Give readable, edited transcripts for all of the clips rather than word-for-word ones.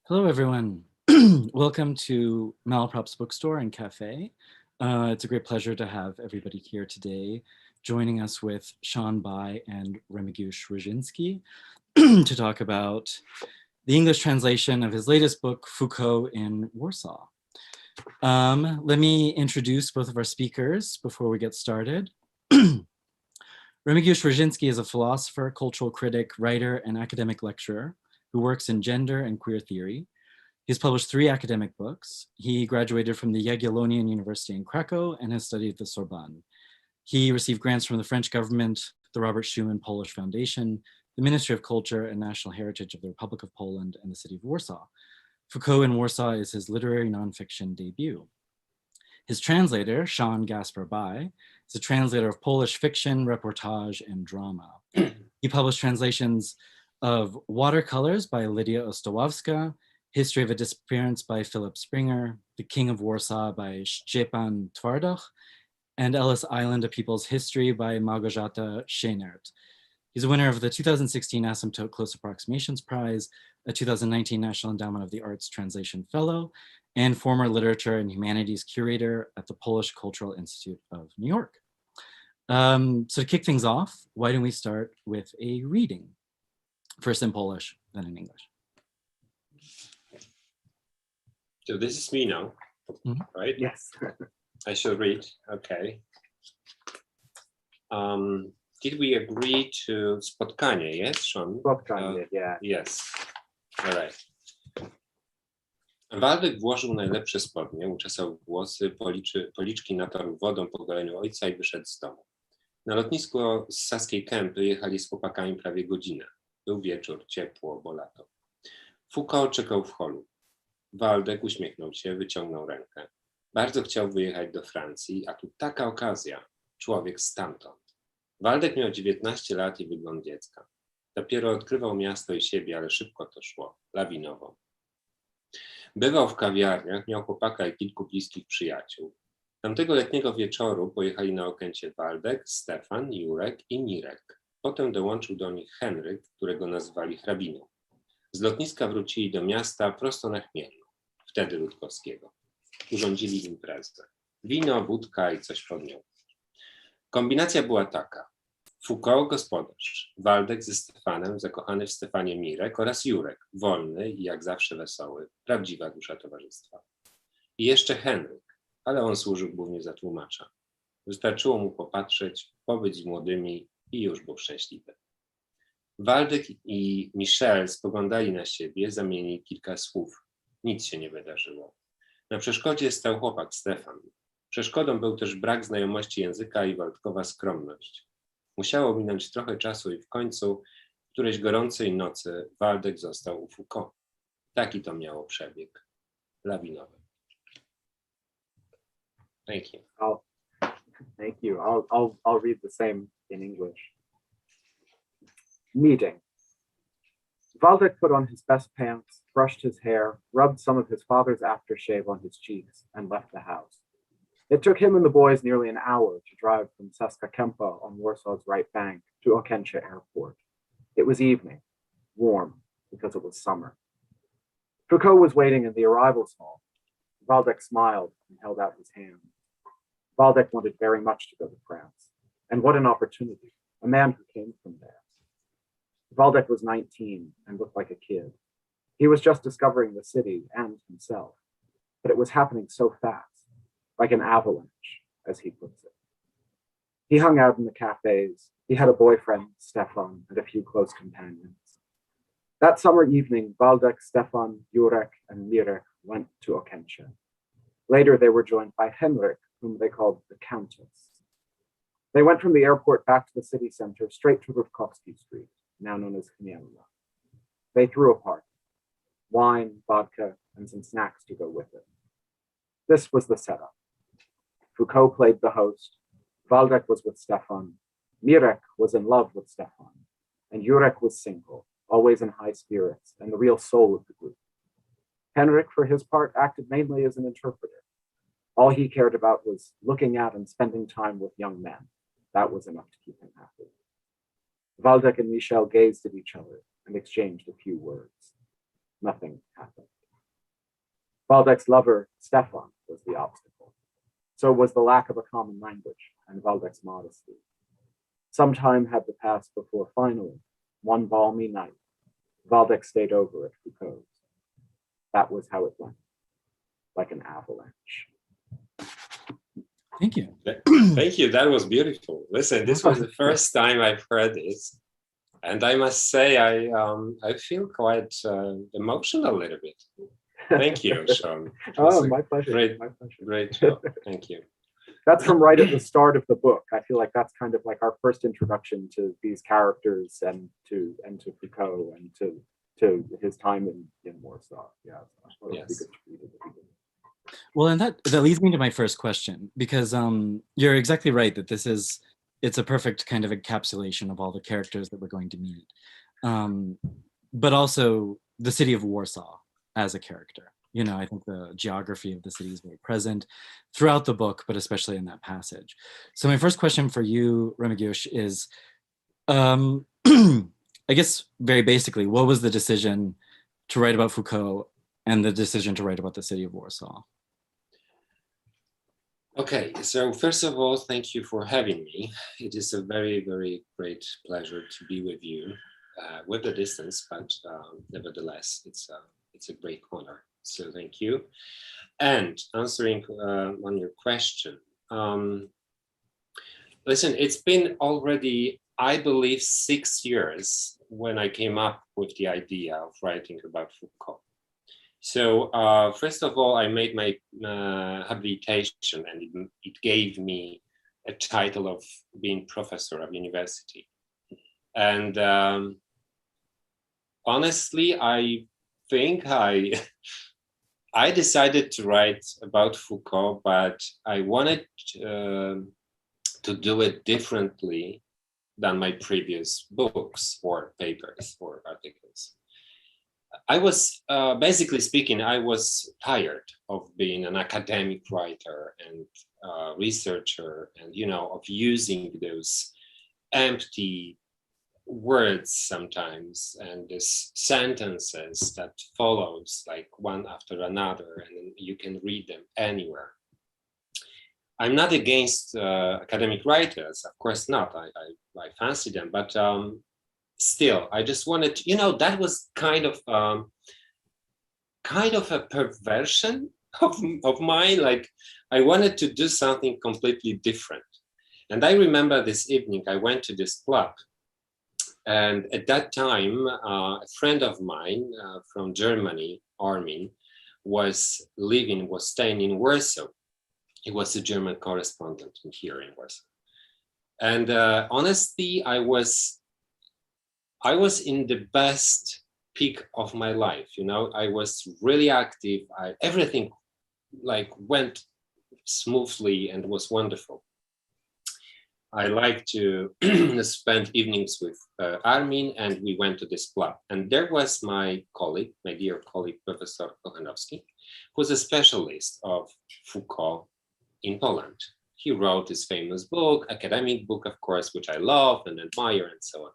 Hello, everyone. Welcome to Malaprop's bookstore and cafe. It's a great pleasure to have everybody here today, joining us with Sean Bai and Remigiusz Ryziński to talk about the English translation of his latest book, Foucault in Warsaw. Let me introduce both of our speakers before we get started. Remigiusz Ryziński is a philosopher, cultural critic, writer, and academic lecturer who works in gender and queer theory. He's published 3 academic books. He graduated from the Jagiellonian University in Kraków and has studied at the Sorbonne. He received grants from the French government, the Robert Schuman Polish Foundation, the Ministry of Culture and National Heritage of the Republic of Poland, and the City of Warsaw. Foucault in Warsaw is his literary nonfiction debut. His translator, Sean Gaspar Bai, is a translator of Polish fiction, reportage, and drama. He published translations of Watercolors by Lydia Ostałowska, History of a Disappearance by Philip Springer, The King of Warsaw by Szczepan Twardoch, and Ellis Island, A People's History by Małgorzata Scheinert. He's a winner of the 2016 Asymptote Close Approximations Prize, a 2019 National Endowment of the Arts Translation Fellow, and former Literature and Humanities Curator at the Polish Cultural Institute of New York. So to kick things off, why don't we start with a reading? First in Polish, then in English. So this is me now, right? Yes. I shall read, okay. Did we agree to spotkanie, yes, Sean? Spotkanie, yeah. Yes, all right. Waldek włożył najlepsze spodnie, uczesał włosy, policzki natarł wodą po goleniu ojca i wyszedł z domu. Na lotnisko z Saskiej Kępy jechali z chłopakami prawie godzinę. Był wieczór, ciepło, bo lato. Foucault czekał w holu. Waldek uśmiechnął się, wyciągnął rękę. Bardzo chciał wyjechać do Francji, a tu taka okazja. Człowiek stamtąd. Waldek miał 19 lat i wygląd dziecka. Dopiero odkrywał miasto i siebie, ale szybko to szło, lawinowo. Bywał w kawiarniach, miał chłopaka i kilku bliskich przyjaciół. Tamtego letniego wieczoru pojechali na Okęcie Waldek, Stefan, Jurek i Mirek. Potem dołączył do nich Henryk, którego nazywali hrabiną. Z lotniska wrócili do miasta prosto na Chmielną, wtedy Rutkowskiego. Urządzili imprezę. Wino, wódka i coś pod nią. Kombinacja była taka. Foucault gospodarz, Waldek ze Stefanem, zakochany w Stefanie Mirek oraz Jurek, wolny i jak zawsze wesoły, prawdziwa dusza towarzystwa. I jeszcze Henryk, ale on służył głównie za tłumacza. Wystarczyło mu popatrzeć, pobyć z młodymi i już był szczęśliwy. Waldek i Michel spoglądali na siebie, zamienili kilka słów. Nic się nie wydarzyło. Na przeszkodzie stał chłopak Stefan. Przeszkodą był też brak znajomości języka i Waldkowa skromność. Musiało minąć trochę czasu i w końcu, którejś gorącej nocy, Waldek został u Foucault. Taki to miało przebieg. Lawinowy. Thank you. Thank you. I'll read the same in English. Meeting. Waldek put on his best pants, brushed his hair, rubbed some of his father's aftershave on his cheeks, and left the house. It took him and the boys nearly an hour to drive from Saska Kępa on Warsaw's right bank to Okęcie Airport. It was evening, warm, because it was summer. Foucault was waiting in the arrivals hall. Waldek smiled and held out his hand. Waldek wanted very much to go to France. And what an opportunity, a man who came from there. Waldek was 19 and looked like a kid. He was just discovering the city and himself, but it was happening so fast, like an avalanche, as he puts it. He hung out in the cafes. He had a boyfriend, Stefan, and a few close companions. That summer evening, Waldek, Stefan, Jurek, and Mirek went to Okęcie. Later, they were joined by Henryk, whom they called the Countess. They went from the airport back to the city center, straight to Rutkowski Street, now known as Chmielna. They threw a party. Wine, vodka, and some snacks to go with it. This was the setup. Foucault played the host. Waldek was with Stefan. Mirek was in love with Stefan. And Jurek was single, always in high spirits, and the real soul of the group. Henryk, for his part, acted mainly as an interpreter. All he cared about was looking at and spending time with young men. That was enough to keep him happy. Waldek and Michel gazed at each other and exchanged a few words. Nothing happened. Waldeck's lover, Stefan, was the obstacle. So was the lack of a common language and Waldeck's modesty. Some time had to pass before finally, one balmy night, Waldeck stayed over at Foucault's. That was how it went, like an avalanche. Thank you. Thank you. That was beautiful. Listen, this was the first time I've heard this, and I must say I feel quite emotional a little bit. Thank you, Sean. Oh, my pleasure. Great, my pleasure. Great job. Thank you. That's from right at the start of the book. I feel like that's kind of like our first introduction to these characters and to Foucault and to his time in Warsaw. Yeah. Yes. Well, and that leads me to my first question, because you're exactly right that it's a perfect kind of encapsulation of all the characters that we're going to meet, but also the city of Warsaw as a character. You know, I think the geography of the city is very present throughout the book, but especially in that passage. So my first question for you, Remigiusz, is, I guess very basically, what was the decision to write about Foucault and the decision to write about the city of Warsaw? Okay, so first of all, thank you for having me. It is a very, very great pleasure to be with you, with the distance, but nevertheless, it's a great honor. So thank you. And answering on your question, listen, it's been already, I believe, 6 years when I came up with the idea of writing about Foucault. So first of all, I made my habilitation, and it gave me a title of being professor of university. And honestly, I think I decided to write about Foucault, but I wanted to do it differently than my previous books or papers or articles. I was, basically speaking, I was tired of being an academic writer and researcher and, you know, of using those empty words sometimes and these sentences that follows like one after another, and you can read them anywhere. I'm not against academic writers, of course not. I fancy them, but still, I just wanted to, you know, that was kind of a perversion of mine. Like I wanted to do something completely different. And I remember this evening I went to this club, and at that time a friend of mine from Germany, Armin, was staying in Warsaw. He was a German correspondent here in Warsaw. And honestly, I was in the best peak of my life. You know, I was really active. Everything like went smoothly and was wonderful. I like to spend evenings with Armin, and we went to this club. And there was my dear colleague, Professor Kochanowski, who was a specialist of Foucault in Poland. He wrote his famous book, academic book, of course, which I love and admire and so on.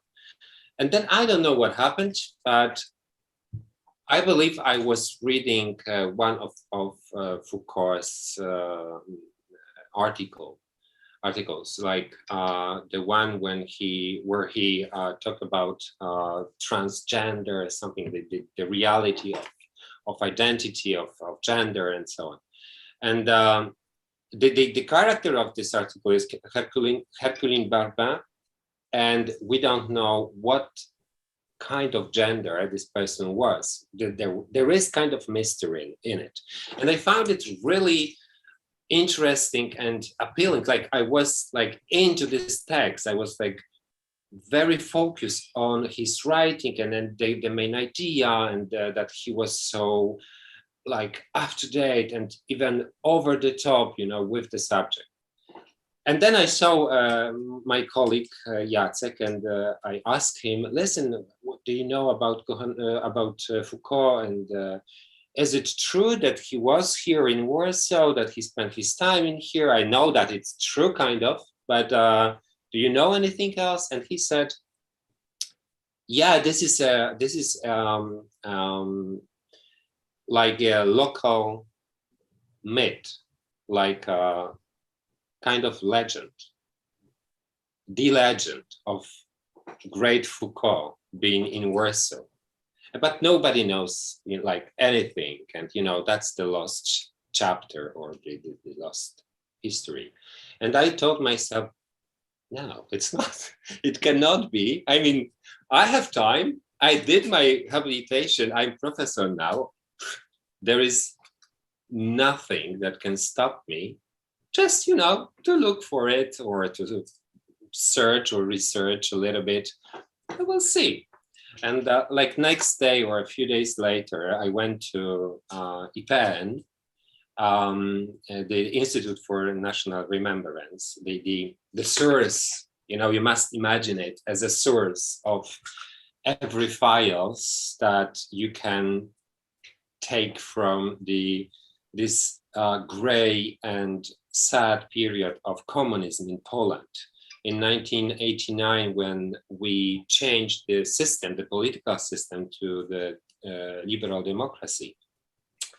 And then I don't know what happened, but I believe I was reading one of Foucault's articles, like the one where he talked about transgender, something, the reality of identity of gender and so on. And the character of this article is Herculine Barbin, and we don't know what kind of gender this person was. There is kind of mystery in it. And I found it really interesting and appealing. Like I was like into this text. I was like very focused on his writing, and then the main idea, and that he was so like up to date and even over the top, you know, with the subject. And then I saw my colleague Jacek, and I asked him, "Listen, what do you know about Foucault? And is it true that he was here in Warsaw? That he spent his time in here? I know that it's true, kind of, but do you know anything else?" And he said, "Yeah, this is like a local myth, like a kind of legend, the legend of great Foucault being in Warsaw. But nobody knows, you know, like anything. And, you know, that's the lost chapter or the lost history. And I told myself, no, it's not. It cannot be. I mean, I have time. I did my habilitation. I'm professor now. There is nothing that can stop me. Just, you know, to look for it or to search or research a little bit. I will see. And like next day or a few days later, I went to IPN, the Institute for National Remembrance, the source, you know, you must imagine it as a source of every files that you can take from this gray and sad period of communism in Poland. In 1989, when we changed the system, the political system, to the liberal democracy,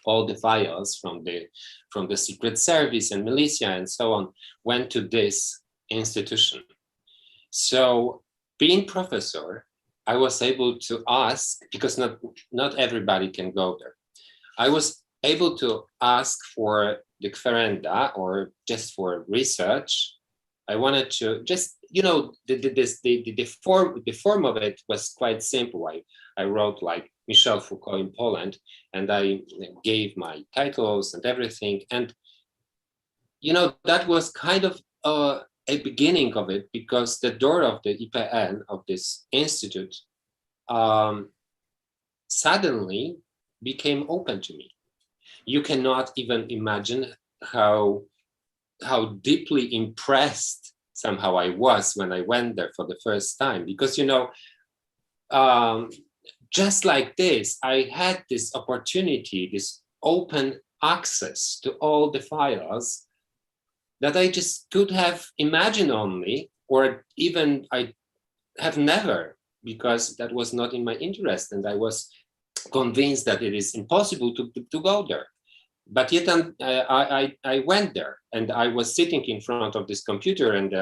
all the files from the Secret Service and militia and so on went to this institution. So, being professor, I was able to ask, because not everybody can go there. I was able to ask for the referenda or just for research. I wanted to just, you know, the form of it was quite simple. I wrote like Michel Foucault in Poland, and I gave my titles and everything. And, you know, that was kind of a beginning of it, because the door of the IPN, of this institute, suddenly became open to me. You cannot even imagine how deeply impressed somehow I was when I went there for the first time, because, you know, just like this, I had this opportunity, this open access to all the files that I just could have imagined only, or even I have never, because that was not in my interest, and I was convinced that it is impossible to go there. But yet I went there, and I was sitting in front of this computer, and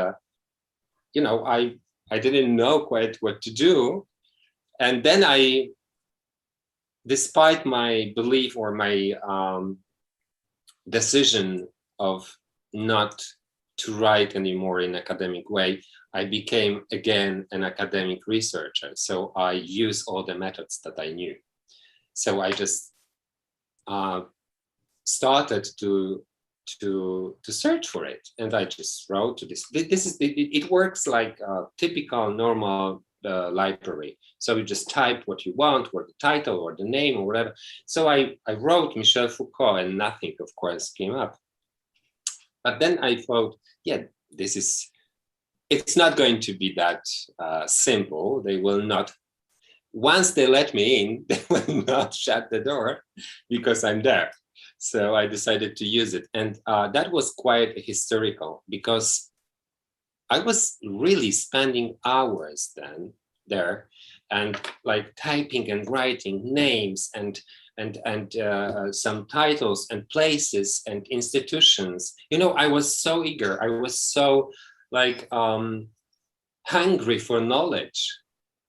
you know, I didn't know quite what to do. And then despite my belief or my decision of not to write anymore in academic way, I became again an academic researcher. So I use all the methods that I knew. So I just started to search for it, and I just wrote to this. It works like a typical normal library. So you just type what you want, or the title, or the name, or whatever. So I wrote Michel Foucault, and nothing, of course, came up. But then I thought, yeah, it's not going to be that simple. They will not. Once they let me in, they will not shut the door because I'm there. So I decided to use it. And that was quite historical, because I was really spending hours then there, and like typing and writing names and some titles and places and institutions. You know, I was so eager. I was so like hungry for knowledge.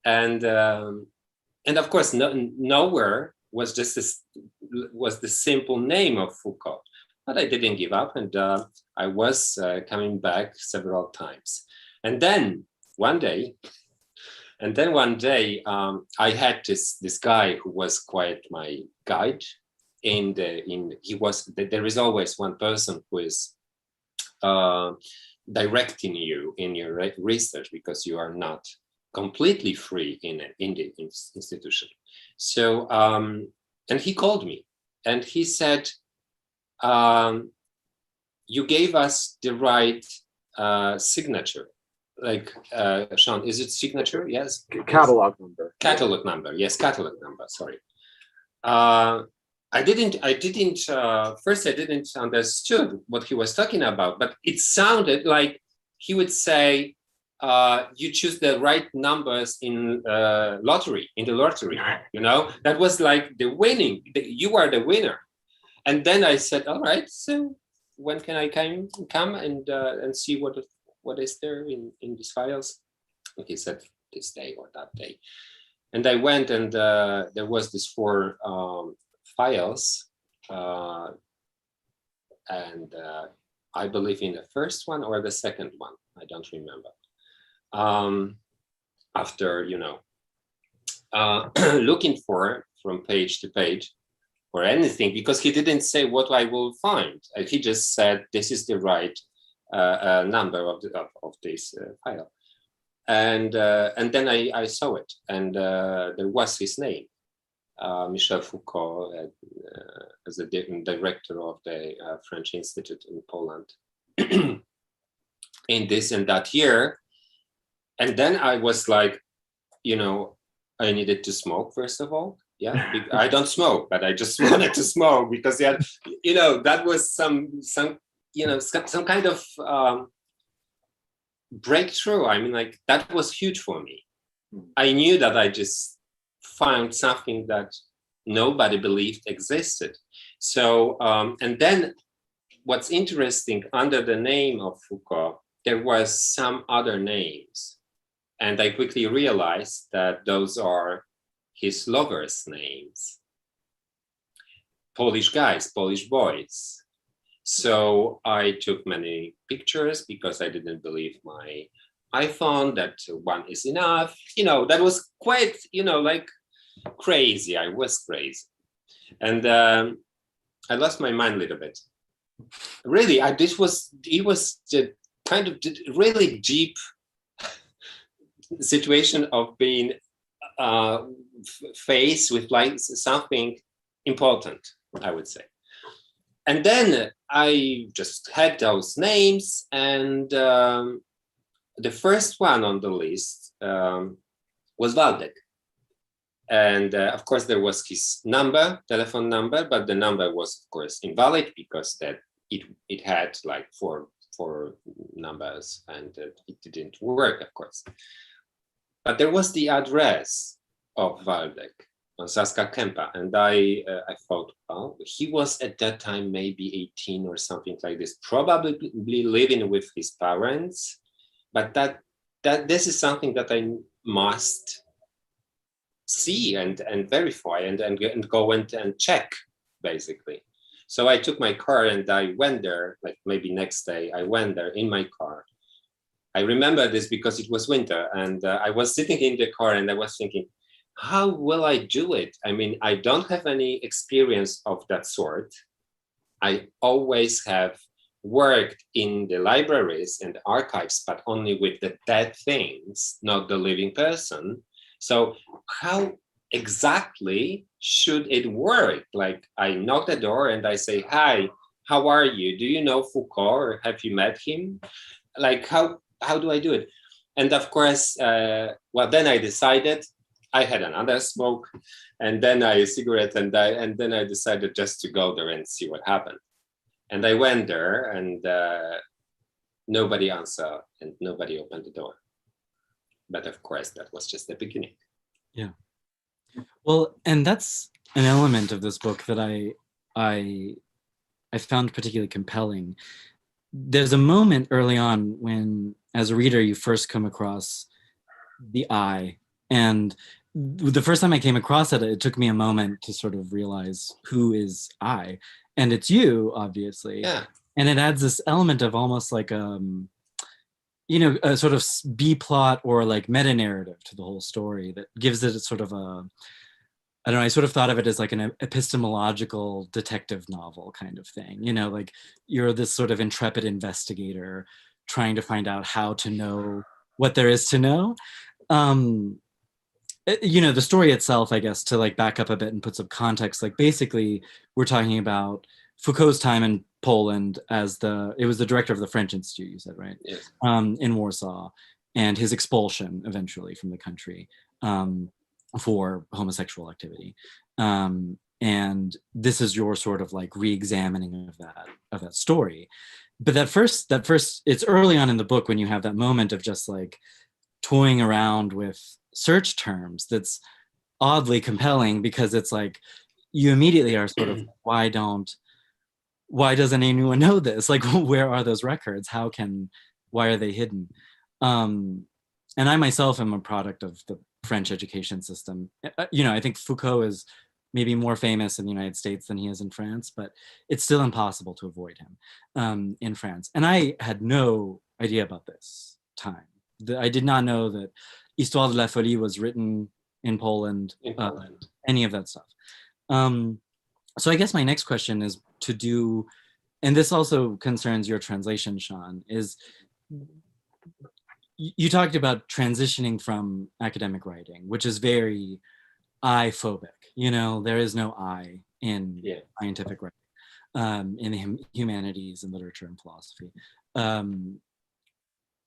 And of course, nowhere was just was the simple name of Foucault. But I didn't give up, and I was coming back several times. And then one day, I had this guy who was quite my guide. There is always one person who is directing you in your research, because you are not completely free in the institution. So, and he called me, and he said, you gave us the right signature. Like, Sean, is it signature? Yes. Catalog number. Catalog number. Yes, catalog number. Sorry. I didn't first I didn't understood what he was talking about, but it sounded like he would say, you choose the right numbers in lottery, in the lottery, you know? That was like the winning, you are the winner. And then I said, all right, so when can I come and see what is there in these files? And he said, this day or that day. And I went, and there was this 4 files. And I believe in the first one or the second one, I don't remember. After, you know, looking for from page to page or anything, because he didn't say what I will find. He just said, this is the right number of this file. And then I saw it, and there was his name, Michel Foucault, as the director of the French Institute in Poland in this and that year. And then I was like, you know, I needed to smoke, first of all. Yeah, I don't smoke, but I just wanted to smoke because, yeah, you know, that was some you know, some kind of breakthrough. I mean, like, that was huge for me. I knew that I just found something that nobody believed existed. So, and then what's interesting, under the name of Foucault, there was some other names. And I quickly realized that those are his lovers' names. Polish guys, Polish boys. So I took many pictures because I didn't believe my iPhone that one is enough. You know, that was quite, you know, like crazy. I was crazy. And I lost my mind a little bit. Really, it was the kind of really deep situation of being faced with like something important, I would say. And then I just had those names, and the first one on the list was Waldek. And of course, there was his number, telephone number, but the number was, of course, invalid because that it had like four numbers, and it didn't work, of course. But there was the address of Waldek on Saska Kępa, and I thought, oh, he was at that time maybe 18 or something like this, probably living with his parents. But that this is something that I must see and verify and go and check, basically. So I took my car and I went there, like maybe next day, I went there in my car. I remember this because it was winter, and I was sitting in the car and I was thinking, how will I do it? I mean, I don't have any experience of that sort. I always have worked in the libraries and archives, but only with the dead things, not the living person. So how exactly should it work? Like, I knock the door and I say, hi, how are you? Do you know Foucault, or have you met him? Like, how do I do it? And of course, well, then I decided, I had another smoke, and then a cigarette, and then I decided just to go there and see what happened. And I went there, and nobody answered, and nobody opened the door. But of course, that was just the beginning. Yeah. Well, and that's an element of this book that I found particularly compelling. There's a moment early on when, as a reader, you first come across the I, and the first time I came across it, it took me a moment to sort of realize who is I, and it's you, obviously. Yeah. And it adds this element of almost like you know, a sort of B plot or like meta narrative to the whole story that gives it a sort of a, I don't know, I sort of thought of it as like an epistemological detective novel kind of thing. You know, like you're this sort of intrepid investigator trying to find out how to know what there is to know. You know, the story itself, I guess, to like back up a bit and put some context, like basically we're talking about Foucault's time in Poland as it was the director of the French Institute, you said, right? Yes. In Warsaw, and his expulsion eventually from the country for homosexual activity. And this is your sort of like re-examining of that story. but that first, it's early on in the book when you have that moment of just like toying around with search terms that's oddly compelling, because it's like you immediately are sort of, why doesn't anyone know this? Like, where are those records? Why are they hidden? And I myself am a product of the French education system. I think Foucault is maybe more famous in the United States than he is in France, but it's still impossible to avoid him in France. And I had no idea about this time. I did not know that Histoire de la Folie was written in Poland, any of that stuff. So I guess my next question is to do, and this also concerns your translation, Sean, is you talked about transitioning from academic writing, which is very I-phobic. There is no I in scientific writing, in the humanities and literature and philosophy.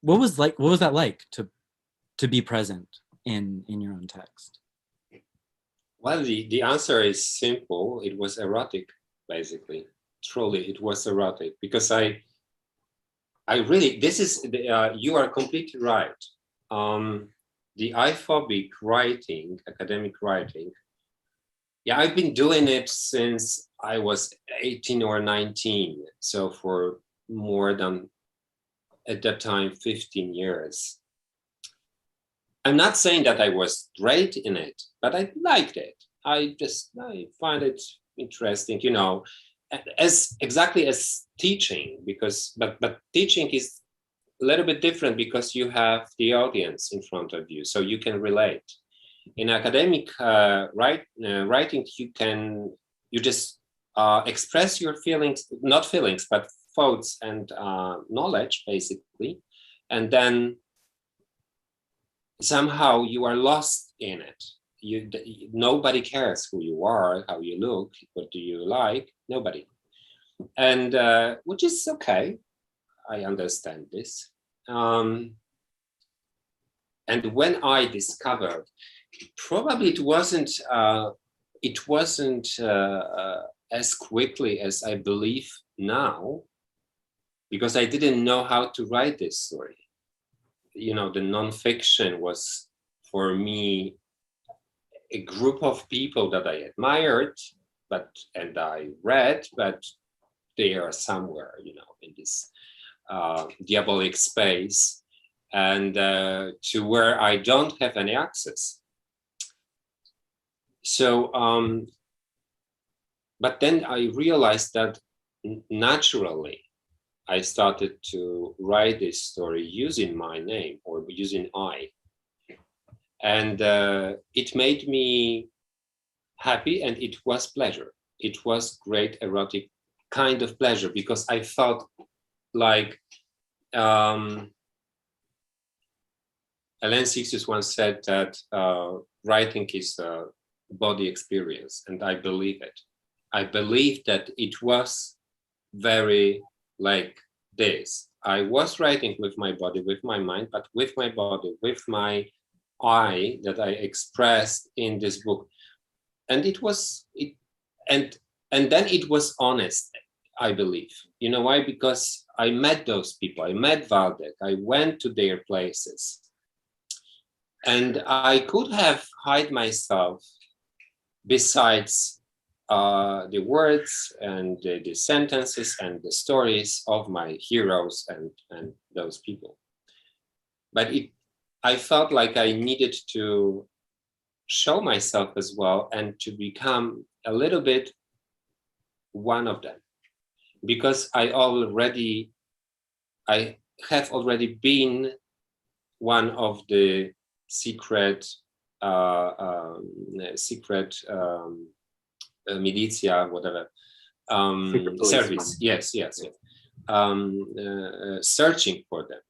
What was that like to be present in your own text? Well, the answer is simple. It was erotic, basically. Truly, it was erotic, because I really, you are completely right. The I-phobic writing, academic writing, I've been doing it since I was 18 or 19. So for more than, at that time, 15 years. I'm not saying that I was great in it, but I liked it. I find it interesting, exactly as teaching, but teaching is a little bit different because you have the audience in front of you, so you can relate. In academic writing, you just express your feelings, not feelings, but thoughts and knowledge, basically, and then somehow you are lost in it. Nobody cares who you are, how you look, what do you like, nobody. And which is okay, I understand this. And when I discovered, probably it wasn't as quickly as I believe now, because I didn't know how to write this story. The nonfiction was for me a group of people that I admired, and I read, but they are somewhere, in this diabolic space, and to where I don't have any access. So, but then I realized that naturally, I started to write this story using my name or using I. And it made me happy, and it was pleasure. It was great erotic kind of pleasure, because I felt like Hélène Sixtus once said that writing is a body experience, and I believe it. I believe that it was very like this. I was writing with my body, with my mind, but with my body, with my I that I expressed in this book. And and then it was honest, I believe. You know why? Because I met those people. I met Waldek. I went to their places. And I could have hide myself besides the words and the sentences and the stories of my heroes and those people. But I felt like I needed to show myself as well, and to become a little bit one of them, because I have already been one of the secret militia, whatever, service. Yes. Searching for them.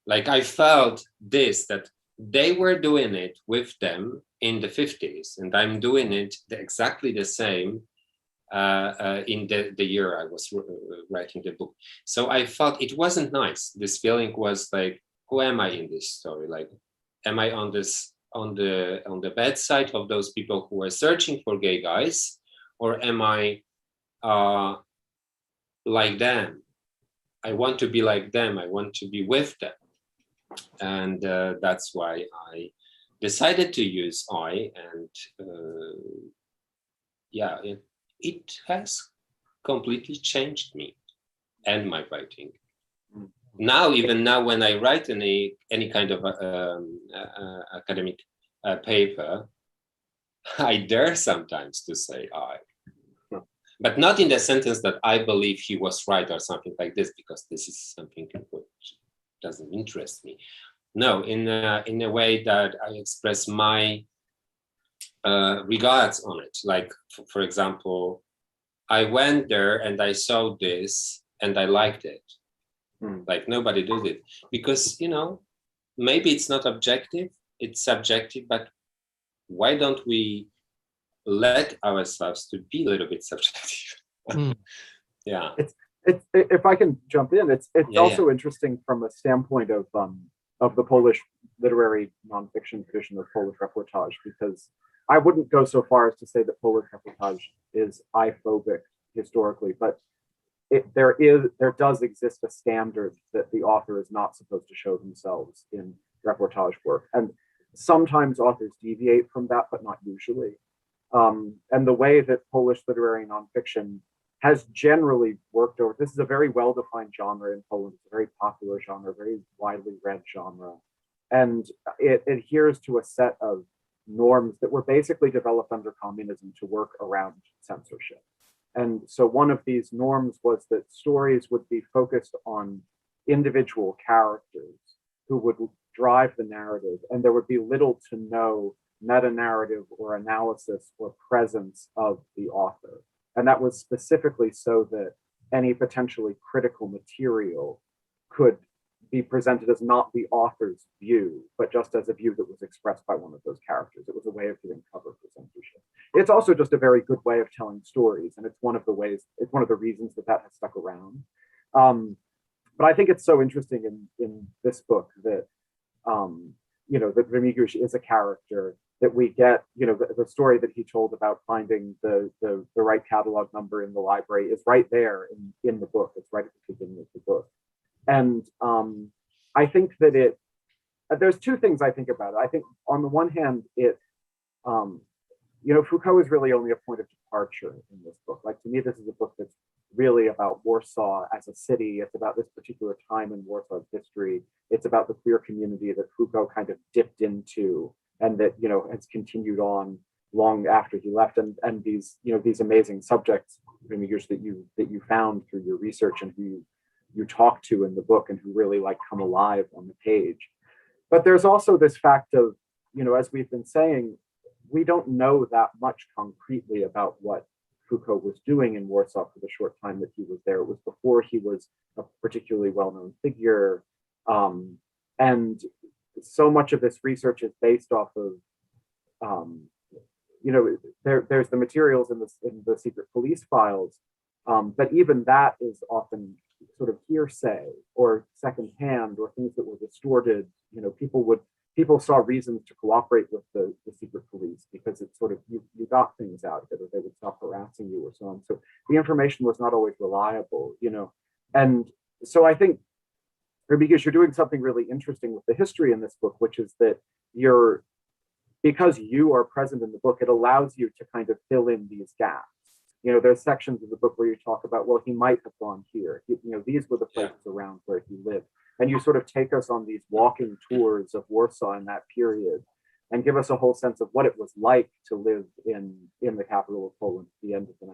Like I felt this, that they were doing it with them in the 50s, and I'm doing it exactly the same in the year I was writing the book. So I felt it wasn't nice. This feeling was like, who am I in this story? Like, am I on the bad side of those people who are searching for gay guys, or am I like them? I want to be like them. I want to be with them. And that's why I decided to use I. And yeah, it has completely changed me and my writing. Now, even now, when I write any kind of academic paper, I dare sometimes to say I. But not in the sentence that I believe he was right or something like this, because this is something which doesn't interest me. No, in a way that I express my regards on it. Like, for example, I went there and I saw this and I liked it. Like nobody did it. Because, you know, maybe it's not objective, it's subjective, but why don't we let ourselves to be a little bit subjective? Yeah. It's if I can jump in, it's also interesting from a standpoint of the Polish literary nonfiction tradition of Polish reportage, because I wouldn't go so far as to say that Polish reportage is I-phobic historically, but there does exist a standard that the author is not supposed to show themselves in reportage work, and sometimes authors deviate from that, but not usually. And the way that Polish literary nonfiction has generally worked over, this is a very well-defined genre in Poland. It's a very popular genre, very widely read genre. And it adheres to a set of norms that were basically developed under communism to work around censorship. And so one of these norms was that stories would be focused on individual characters who would drive the narrative, and there would be little to no meta-narrative or analysis or presence of the author. And that was specifically so that any potentially critical material could be presented as not the author's view, but just as a view that was expressed by one of those characters. It was a way of giving cover for censorship. It's also just a very good way of telling stories, and it's one of the reasons that has stuck around. But I think it's so interesting in this book that that Remigiusz is a character, that we get, the story that he told about finding the right catalog number in the library is right there in the book. It's right at the beginning of the book. And I think that there's two things I think about it. I think on the one hand, Foucault is really only a point of departure in this book. Like, to me, this is a book that's really about Warsaw as a city. It's about this particular time in Warsaw's history. It's about the queer community that Foucault kind of dipped into, and that has continued on long after he left. And these amazing subjects, Remigiusz, that you found through your research and who you talk to in the book, and who really come alive on the page. But there's also this fact of, as we've been saying, we don't know that much concretely about what Foucault was doing in Warsaw for the short time that he was there. It was before he was a particularly well-known figure. And so much of this research is based off of, there's the materials in the secret police files, but even that is often sort of hearsay or secondhand, or things that were distorted. People saw reasons to cooperate with the secret police because it's sort of, you got things out of it, or they would stop harassing you or so on. So the information was not always reliable, And so I think, Remigiusz, you're doing something really interesting with the history in this book, which is that because you are present in the book, it allows you to kind of fill in these gaps. There's sections of the book where you talk about, well, he might have gone here. These were the places around where he lived. And you sort of take us on these walking tours of Warsaw in that period, and give us a whole sense of what it was like to live in the capital of Poland at the end of the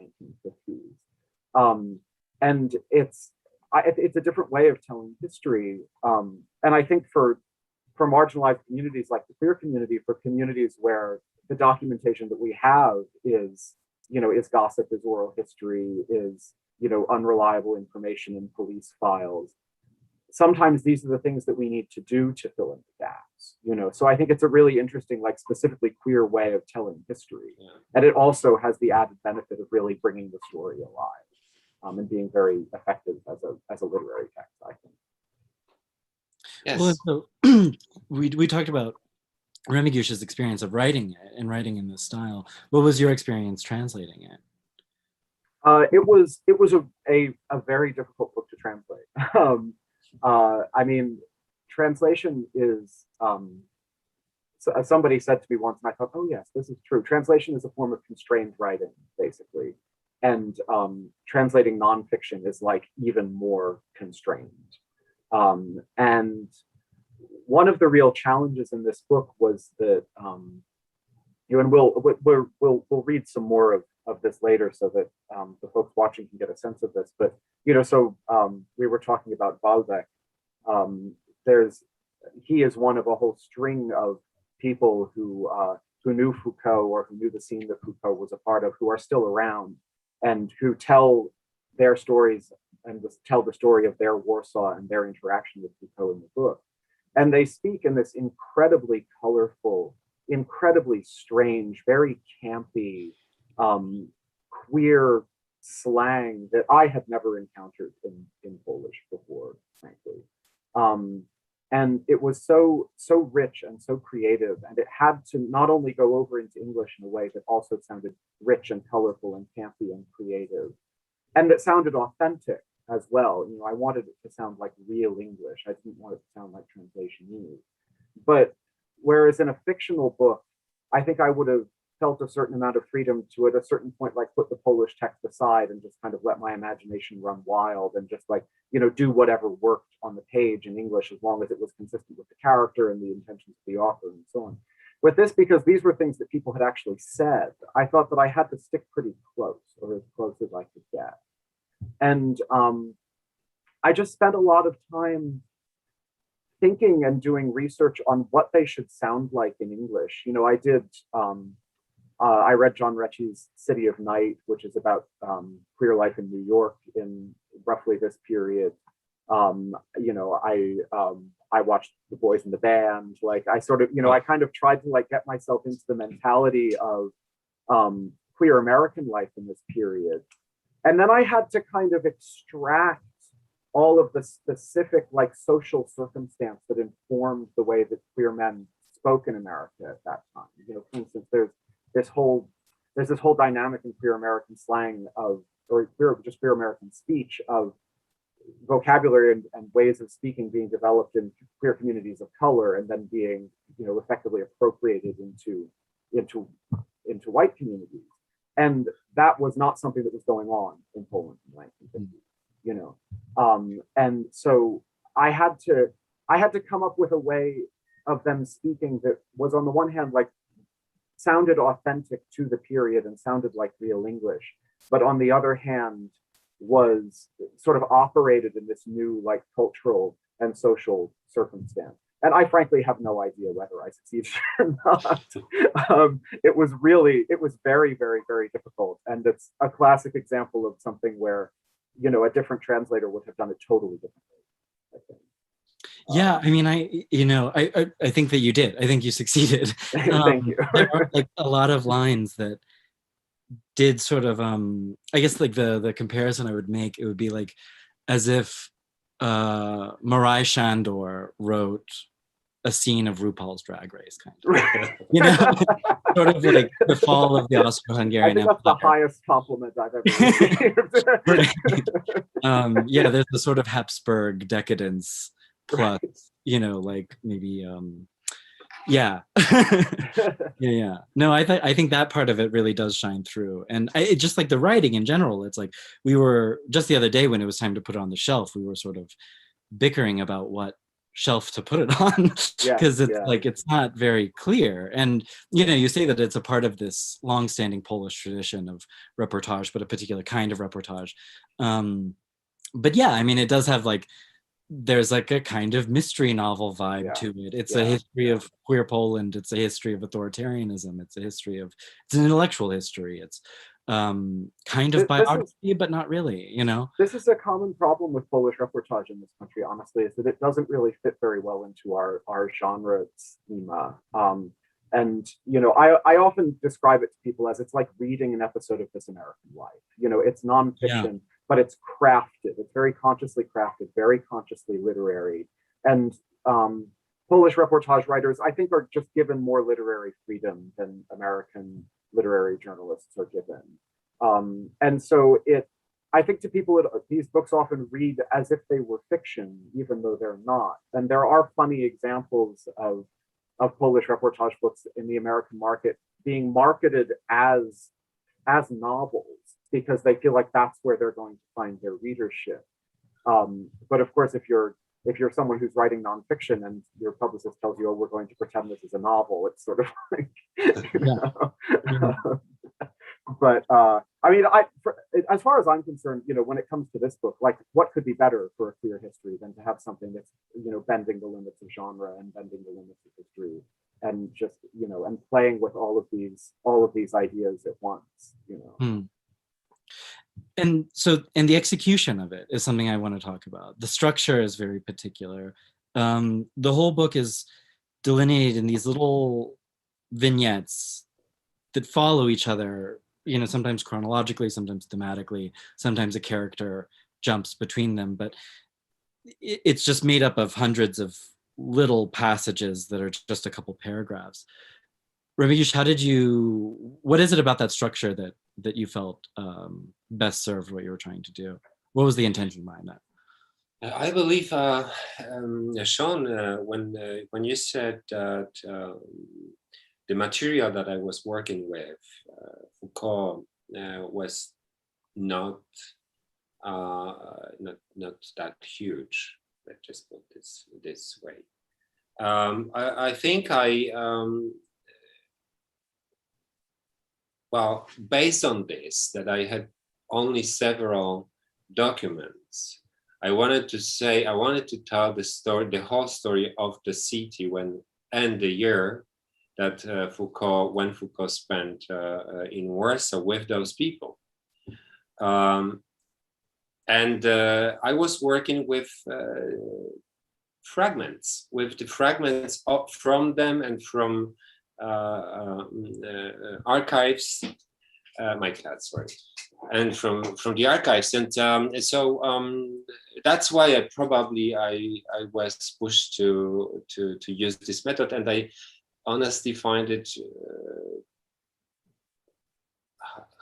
1950s. And it's a different way of telling history. And I think for marginalized communities like the queer community, for communities where the documentation that we have is gossip, is oral history, is unreliable information in police files, sometimes these are the things that we need to do to fill in the gaps. So I think it's a really interesting, specifically queer way of telling history. And it also has the added benefit of really bringing the story alive, and being very effective as a literary text, I think. Yes. Well, so we talked about Remigiusz's experience of writing it and writing in this style. What was your experience translating it? It was a very difficult book to translate. I mean, translation is somebody said to me once, and I thought, oh yes, this is true. Translation is a form of constrained writing, basically, and translating nonfiction is like even more constrained. And one of the real challenges in this book was that, and we'll read some more of this later so that the folks watching can get a sense of this. But so we were talking about Balzac. He is one of a whole string of people who knew Foucault or who knew the scene that Foucault was a part of, who are still around and who tell their stories and tell the story of their Warsaw and their interaction with Foucault in the book. And they speak in this incredibly colorful, incredibly strange, very campy, queer slang that I had never encountered in Polish before, frankly. And it was so rich and so creative, and it had to not only go over into English in a way that also sounded rich and colorful and campy and creative, and it sounded authentic as well. I wanted it to sound like real English. I didn't want it to sound like translation news. But whereas in a fictional book, I think I would have felt a certain amount of freedom to, at a certain point, like put the Polish text aside and just kind of let my imagination run wild and just like, do whatever worked on the page in English, as long as it was consistent with the character and the intentions of the author and so on. With this, because these were things that people had actually said, I thought that I had to stick pretty close, or as close as I could get. And I just spent a lot of time thinking and doing research on what they should sound like in English. I read John Rechy's City of Night, which is about queer life in New York in roughly this period. I watched The Boys in the Band. Like I sort of, I kind of tried to like get myself into the mentality of queer American life in this period. And then I had to kind of extract all of the specific like social circumstance that informed the way that queer men spoke in America at that time. For instance, there's this whole dynamic in queer American slang or queer American speech of vocabulary and ways of speaking being developed in queer communities of color and then being, effectively appropriated into white communities. And that was not something that was going on in Poland in the 1950s, and so I had to come up with a way of them speaking that was, on the one hand, like sounded authentic to the period and sounded like real English, but on the other hand was sort of operated in this new like cultural and social circumstance. And I frankly have no idea whether I succeeded or not. It was very, very, very difficult. And it's a classic example of something where, a different translator would have done it totally differently, I think. Yeah, I mean, I think that you did. I think you succeeded. Thank you. There are like a lot of lines that did sort of, I guess like the comparison I would make, it would be like as if Marai Shandor wrote a scene of RuPaul's Drag Race, kind of. Sort of like the fall of the Austro-Hungarian Empire. That's the highest compliment I've ever received. Yeah, there's the sort of Habsburg decadence plus, Right. Like maybe, yeah. Yeah. No, I think that part of it really does shine through. And it just like the writing in general, it's like we were just the other day when it was time to put it on the shelf, we were sort of bickering about what shelf to put it on because it's like it's not very clear. And you say that it's a part of this long-standing Polish tradition of reportage, but a particular kind of reportage. But yeah, I mean, it does have like there's like a kind of mystery novel vibe to it. It's a history of queer Poland. It's a history of authoritarianism. It's an intellectual history. It's kind of biography, but not really, This is a common problem with Polish reportage in this country, honestly, is that it doesn't really fit very well into our genre schema. And, I often describe it to people as it's like reading an episode of This American Life. It's nonfiction, but it's crafted. It's very consciously crafted, very consciously literary. And Polish reportage writers, I think, are just given more literary freedom than American literary journalists are given. And so I think to people, these books often read as if they were fiction, even though they're not. And there are funny examples of Polish reportage books in the American market being marketed as novels because they feel like that's where they're going to find their readership. But of course, if you're someone who's writing nonfiction and your publicist tells you, "Oh, we're going to pretend this is a novel," it's sort of like, But I mean, as far as I'm concerned, when it comes to this book, like, what could be better for a queer history than to have something that's bending the limits of genre and bending the limits of history, and just and playing with all of these ideas at once. And so, the execution of it is something I want to talk about. The structure is very particular. The whole book is delineated in these little vignettes that follow each other, sometimes chronologically, sometimes thematically, sometimes a character jumps between them, but it's just made up of hundreds of little passages that are just a couple paragraphs. Remigiusz, what is it about that structure that you felt best served what you were trying to do? What was the intention behind that? I believe, Sean, when you said that the material that I was working with, Foucault, was not that huge. Let's just put this way. I think well, based on this, that I had only several documents. I wanted to tell the whole story of the city and the year that Foucault spent in Warsaw with those people. And I was working with fragments, from them and from archives, my cat, sorry, and from the archives. And so that's why I was pushed to use this method, and I honestly find it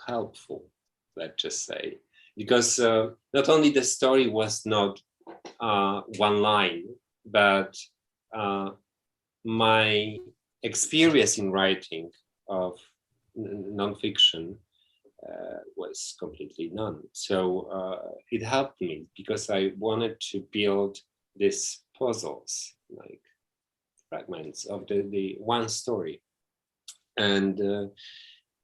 helpful, let's just say, because not only the story was not one line, but my experience in writing of nonfiction was completely none. So it helped me because I wanted to build these puzzles, like fragments of the one story. And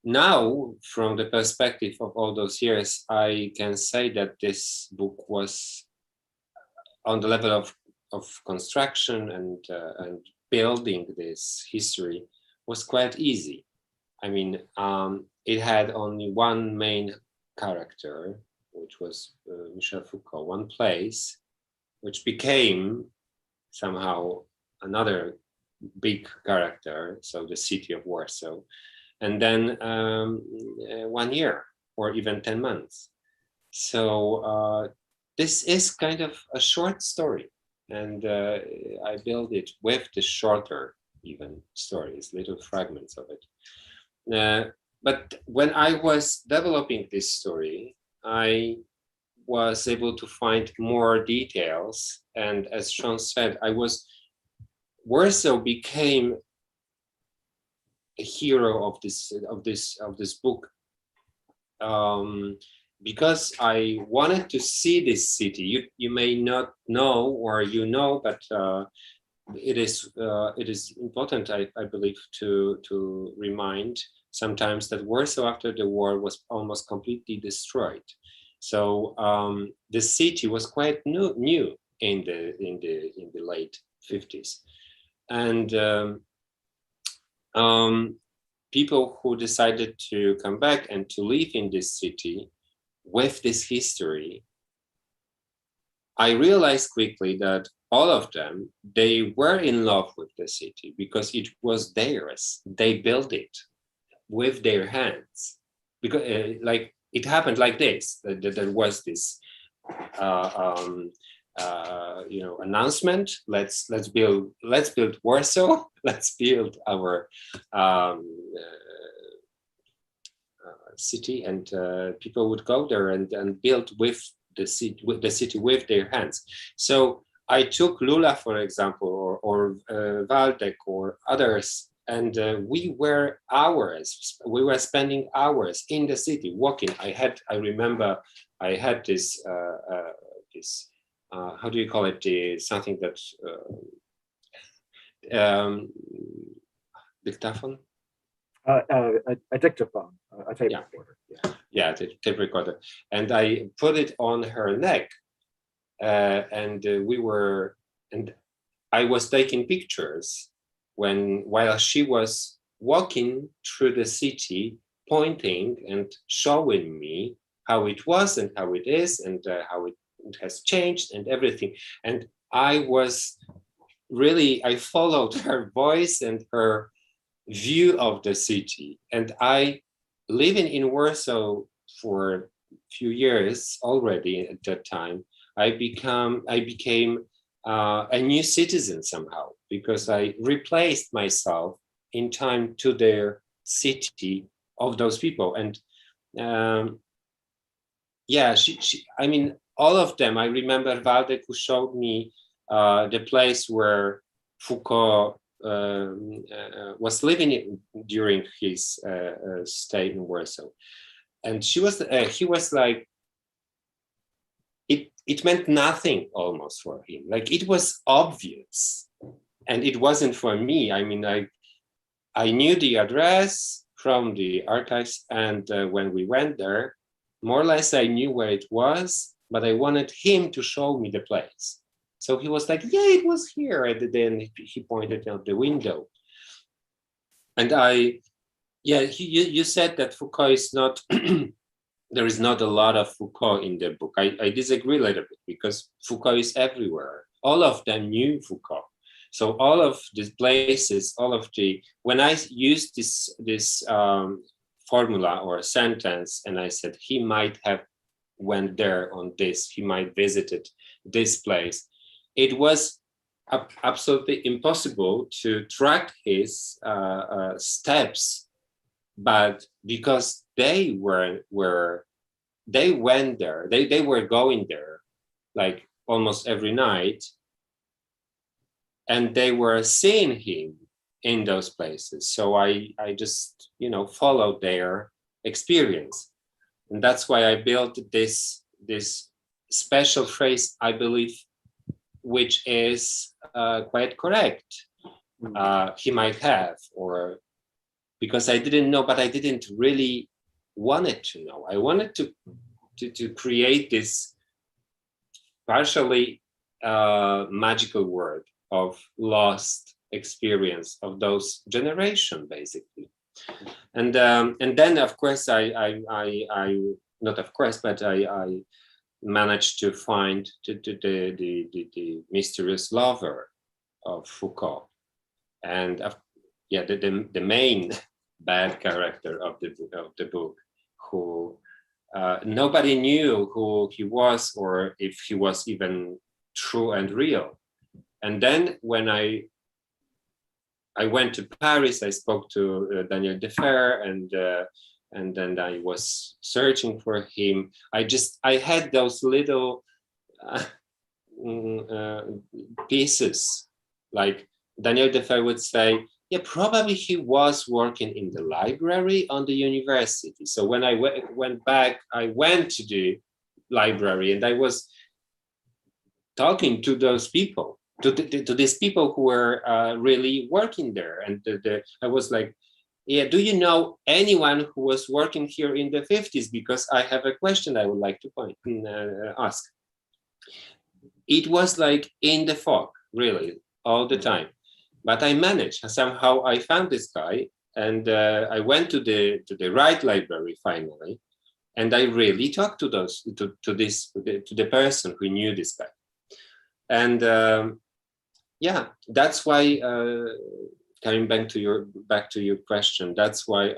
now, from the perspective of all those years, I can say that this book was on the level of construction and building this history was quite easy. I mean, it had only one main character, which was Michel Foucault, one place, which became somehow another big character, so the City of Warsaw, and then 1 year or even 10 months. So this is kind of a short story, and I built it with the shorter even stories, little fragments of it. But when I was developing this story, I was able to find more details, and as Sean said, Warsaw became a hero of this book because I wanted to see this city. You may not know, or but it is important, I believe, to remind sometimes that Warsaw after the war was almost completely destroyed. So the city was quite new in the late 50s, and people who decided to come back and to live in this city with this history, I realized quickly that all of them, they were in love with the city because it was theirs. They built it with their hands, because like it happened like this. There was this announcement. Let's build Warsaw. Let's build our city, and people would go there and build with the city with their hands. So I took Lula, for example, or Waldek or others, and we were spending hours in the city walking. I remember I had this how do you call it? Something that dictaphone? A dictaphone, a tape recorder. Yeah, the tape recorder. And I put it on her neck, and I was taking pictures while she was walking through the city, pointing and showing me how it was and how it is and how it has changed and everything. And I followed her voice and her view of the city. And I, living in Warsaw for a few years already at that time, I became a new citizen somehow, because I replaced myself in time to their city of those people. And I mean, all of them. I remember Waldek, who showed me the place where Foucault was living during his stay in Warsaw, and he was like, it meant nothing almost for him. Like, it was obvious, and it wasn't for me. I mean, I knew the address from the archives, and when we went there, more or less I knew where it was, but I wanted him to show me the place. So he was like, yeah, it was here. And then he pointed out the window. And you said that Foucault is not, there is not a lot of Foucault in the book. I disagree a little bit, because Foucault is everywhere. All of them knew Foucault. So all of these places, when I used this formula or a sentence, and I said, he might have went there on this, he might visited this place, it was absolutely impossible to track his steps, but because they went there, they were going there like almost every night, and they were seeing him in those places. So I just, followed their experience. And that's why I built this special phrase, I believe, which is quite correct. He might have, or because I didn't know, but I didn't really wanted to know. I wanted to create this partially magical world of lost experience of those generation, basically. And then, of course, I managed to find the mysterious lover of Foucault, and the main bad character of the book, who nobody knew who he was, or if he was even true and real. And then when I went to Paris, I spoke to Daniel Defer, and then I was searching for him. I had those little pieces, like Daniel Defer would say, yeah, probably he was working in the library on the university. So when I went back, I went to the library, and I was talking to those people, to these people who were really working there. And I was like, yeah, do you know anyone who was working here in the 50s? Because I have a question I would like to ask. It was like in the fog, really, all the time. But I managed. Somehow I found this guy, and I went to the right library finally, and I really talked to the person who knew this guy. And that's why, coming back to your question, that's why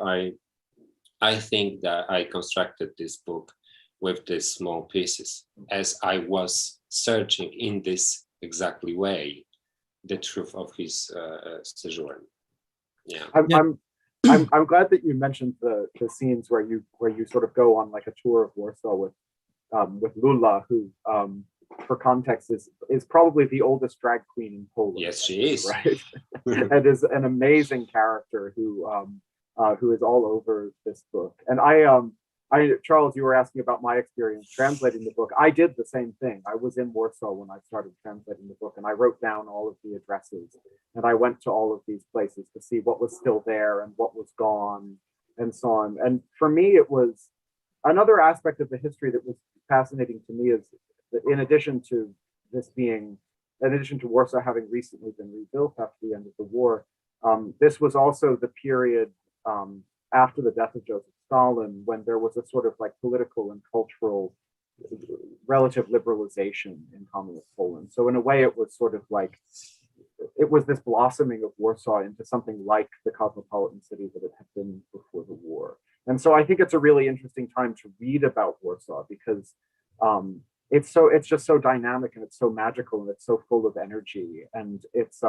I think that I constructed this book with these small pieces, as I was searching in this exactly way the truth of his sojourn. Yeah. I'm glad that you mentioned the scenes where you sort of go on like a tour of Warsaw with Lula, who for context is probably the oldest drag queen in Poland. Yes, she is. Right, and is an amazing character who is all over this book. And Charles, you were asking about my experience translating the book. I did the same thing. I was in Warsaw when I started translating the book, and I wrote down all of the addresses, and I went to all of these places to see what was still there and what was gone, and so on. And for me, it was another aspect of the history that was fascinating to me is that in addition to Warsaw having recently been rebuilt after the end of the war, this was also the period after the death of Joseph Stalin, when there was a sort of like political and cultural relative liberalization in communist Poland. So in a way, it was sort of like, it was this blossoming of Warsaw into something like the cosmopolitan city that it had been before the war. And so I think it's a really interesting time to read about Warsaw because it's just so dynamic and it's so magical and it's so full of energy. And it's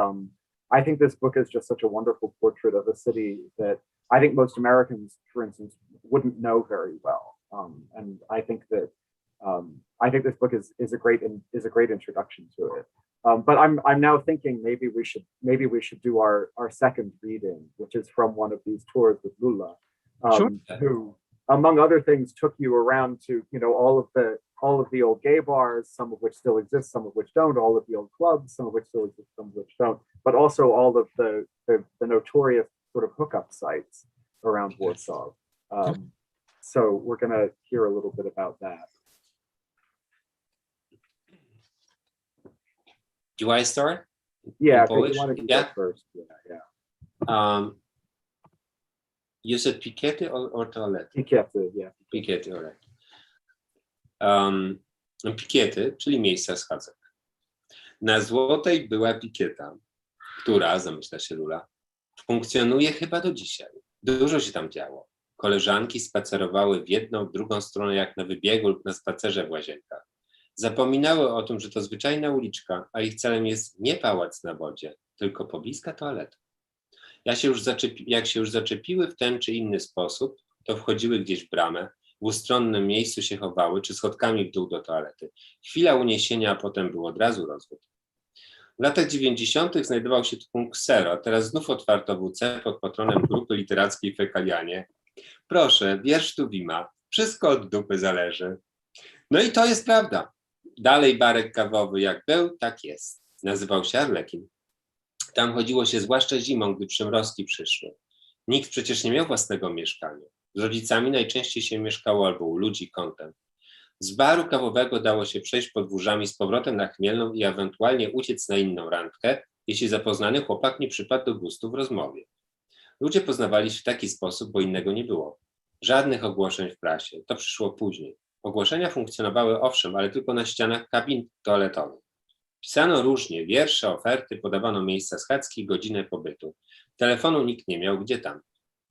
I think this book is just such a wonderful portrait of a city that I think most Americans, for instance, wouldn't know very well. And I think that this book is a great introduction to it. But I'm now thinking maybe we should do our second reading, which is from one of these tours with Lula, Sure. who, among other things, took you around to all of the old gay bars, some of which still exist, some of which don't, all of the old clubs, some of which still exist, some of which don't, but also all of the notorious sort of hookup sites around Warsaw. So we're going to hear a little bit about that. Do I start? Yeah, In Polish? you want to Yeah. go first. Yeah. You said pikiety or toalety? Pikiety, yeah. Pikiety, all right. Pikiety, czyli miejsca schadzek. Na Złotej była pikieta, która, zamyśla się Lula, funkcjonuje chyba do dzisiaj. Dużo się tam działo. Koleżanki spacerowały w jedną, w drugą stronę jak na wybiegu lub na spacerze w Łazienkach. Zapominały o tym, że to zwyczajna uliczka, a ich celem jest nie pałac na wodzie, tylko pobliska toaleta. Jak się już zaczepiły w ten czy inny sposób, to wchodziły gdzieś w bramę, w ustronnym miejscu się chowały, czy schodkami w dół do toalety. Chwila uniesienia, a potem był od razu rozwód. W latach 90. znajdował się tu punkt Ksero, a teraz znów otwarto WC pod patronem grupy literackiej Fekalianie. Proszę, wiersz Tuwima, wszystko od dupy zależy. No i to jest prawda. Dalej barek kawowy jak był, tak jest. Nazywał się Arlekin. Tam chodziło się zwłaszcza zimą, gdy przymrozki przyszły. Nikt przecież nie miał własnego mieszkania. Z rodzicami najczęściej się mieszkało albo u ludzi kątem. Z baru kawowego dało się przejść podwórzami z powrotem na Chmielną i ewentualnie uciec na inną randkę, jeśli zapoznany chłopak nie przypadł do gustu w rozmowie. Ludzie poznawali się w taki sposób, bo innego nie było. Żadnych ogłoszeń w prasie, to przyszło później. Ogłoszenia funkcjonowały owszem, ale tylko na ścianach kabin toaletowych. Pisano różnie, wiersze, oferty, podawano miejsca schadzki, godzinę pobytu. Telefonu nikt nie miał, gdzie tam.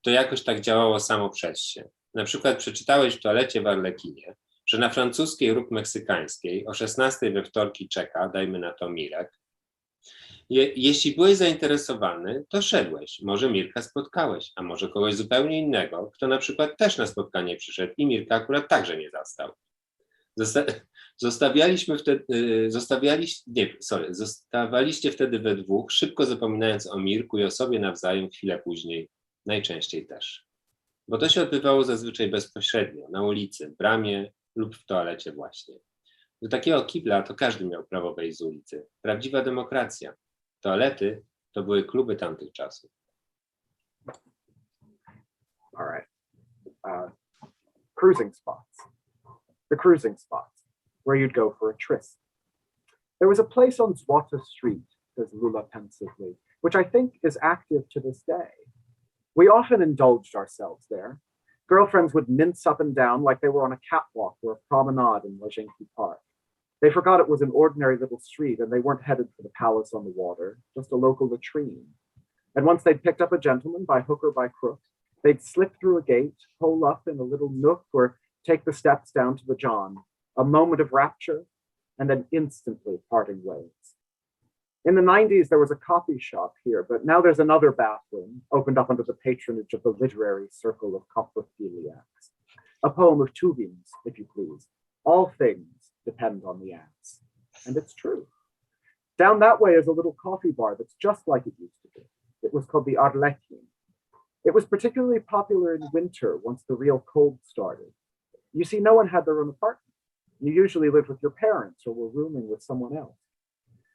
To jakoś tak działało samo przez się. Na przykład przeczytałeś w toalecie w Arlekinie, że na francuskiej lub meksykańskiej o 16 we wtorki czeka, dajmy na to Mirek. Jeśli byłeś zainteresowany, to szedłeś. Może Mirka spotkałeś, a może kogoś zupełnie innego, kto na przykład też na spotkanie przyszedł i Mirka akurat także nie zastał. Zostawaliście wtedy we dwóch, szybko zapominając o Mirku i o sobie nawzajem chwilę później, najczęściej też. Bo to się odbywało zazwyczaj bezpośrednio, na ulicy, w bramie lub w toalecie właśnie. Do takiego kibla to każdy miał prawo wejść z ulicy. Prawdziwa demokracja. Toalety to były kluby tamtych czasów. All right. Cruising spots. The cruising spots, where you'd go for a tryst. There was a place on Złota Street, says Lula pensively, which I think is active to this day. We often indulged ourselves there. Girlfriends would mince up and down like they were on a catwalk or a promenade in Łazienki Park. They forgot it was an ordinary little street and they weren't headed for the palace on the water, just a local latrine. And once they'd picked up a gentleman by hook or by crook, they'd slip through a gate, hole up in a little nook, or take the steps down to the John, a moment of rapture, and then instantly parting ways. In the 90s, there was a coffee shop here, but now there's another bathroom opened up under the patronage of the literary circle of coprophiliacs. A poem of Tugin's, if you please. All things depend on the ass. And it's true. Down that way is a little coffee bar that's just like it used to be. It was called the Arlequin. It was particularly popular in winter once the real cold started. You see, no one had their own apartment. You usually lived with your parents or were rooming with someone else.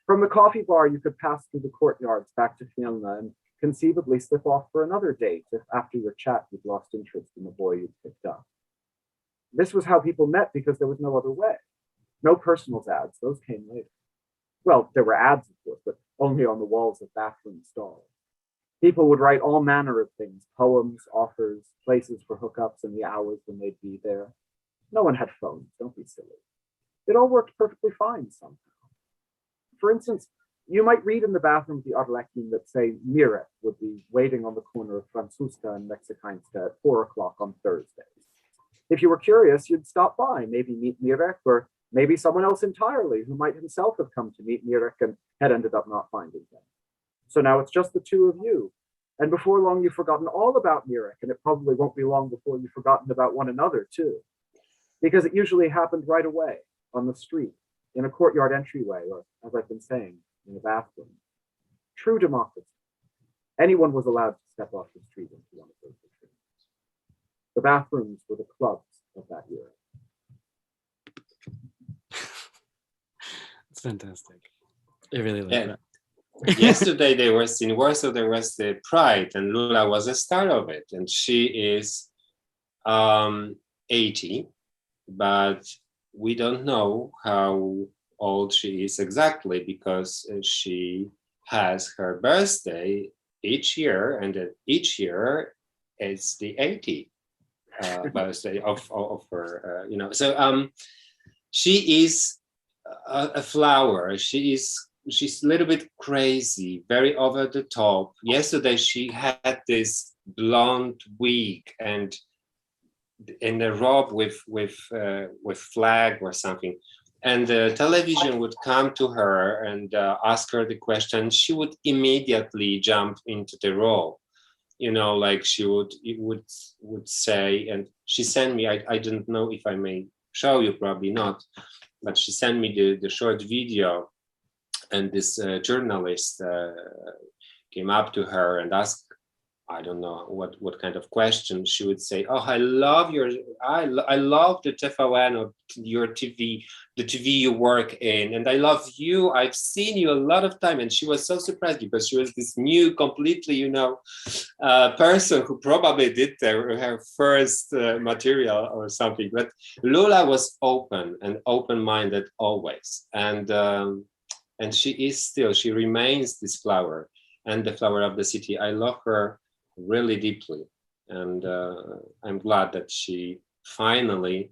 From the coffee bar, you could pass through the courtyards back to Fielna and conceivably slip off for another date if after your chat you'd lost interest in the boy you'd picked up. This was how people met because there was no other way. No personals ads, those came later. Well, there were ads, of course, but only on the walls of bathroom stalls. People would write all manner of things, poems, offers, places for hookups, and the hours when they'd be there. No one had phones, don't be silly. It all worked perfectly fine somehow. For instance, you might read in the bathroom of the Arlequin that, say, Mirek would be waiting on the corner of Francuska and Mexicańska at 4 o'clock on Thursdays. If you were curious, you'd stop by, maybe meet Mirek, or maybe someone else entirely who might himself have come to meet Mirek and had ended up not finding him. So now it's just the two of you. And before long, you've forgotten all about Mirek, and it probably won't be long before you've forgotten about one another, too. Because it usually happened right away, on the street, in a courtyard entryway, or, as I've been saying, in a bathroom. True democracy. Anyone was allowed to step off the street into one of those retreats. The bathrooms were the clubs of that era. It's fantastic. I really like that. Yesterday there was in Warsaw, there was the Pride, and Lula was a star of it, and she is 80, but we don't know how old she is exactly because she has her birthday each year, and each year it's the 80th birthday of her, So she is a flower. She's a little bit crazy, very over the top. Yesterday she had this blonde wig and in a robe with flag or something, and the television would come to her and ask her the question. She would immediately jump into the role, like she would say. And she sent me. I didn't know if I may show you, probably not, but she sent me the short video. And this journalist came up to her and asked, I don't know what kind of question. She would say, "Oh, I love the TVN or your TV, the TV you work in, and I love you. I've seen you a lot of time." And she was so surprised because she was this new, completely, person who probably did her first material or something. But Lula was open and open-minded always, and she remains this flower and the flower of the city. I love her really deeply, and I'm glad that she finally